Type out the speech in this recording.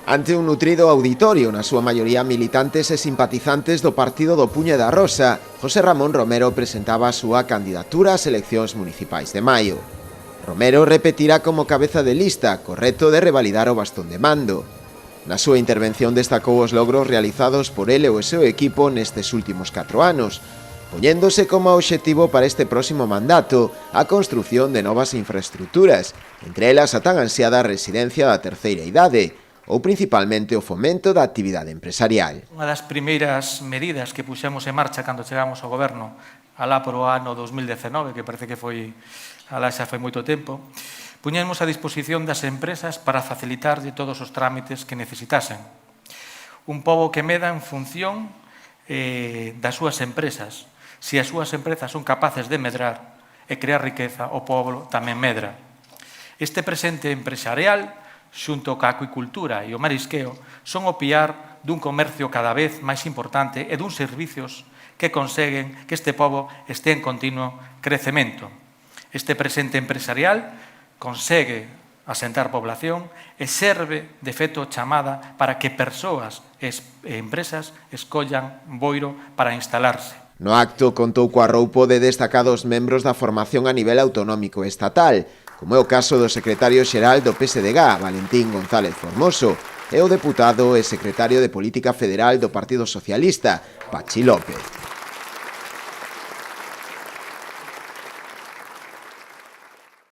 Ante un nutrido auditorio, na súa maioría militantes e simpatizantes do partido do Puño da Rosa, José Ramón Romero presentaba a súa candidatura ás eleccións municipais de maio. Romero repetirá como cabeza de lista, co reto de revalidar o bastón de mando. Na súa intervención destacou os logros realizados por ele e o seu equipo nestes últimos 4 anos, poñéndose como obxectivo para este próximo mandato a construción de novas infraestructuras, entre elas a tan ansiada residencia da terceira idade, ou principalmente o fomento da actividade empresarial. Unha das primeiras medidas que puxemos en marcha cando chegamos ao goberno alá por o ano 2019, que parece que foi alá xa foi moito tempo, puñemos a disposición das empresas para facilitarlle todos os trámites que necesitasen. Un pobo que meda en función das súas empresas. Se as súas empresas son capaces de medrar e crear riqueza, o pobo tamén medra. Este presente empresarial, xunto ca acuicultura e o marisqueo, son o piar dun comercio cada vez máis importante e duns servicios que conseguen que este pobo este en continuo crecemento. Este presente empresarial consegue asentar población e serve de feito chamada para que persoas e empresas escollan Boiro para instalarse. No acto contou co arroupo de destacados membros da formación a nivel autonómico e estatal, como é o caso do secretario xeral do PSDG, Valentín González Formoso, e o deputado e secretario de Política Federal do Partido Socialista, Pachi López.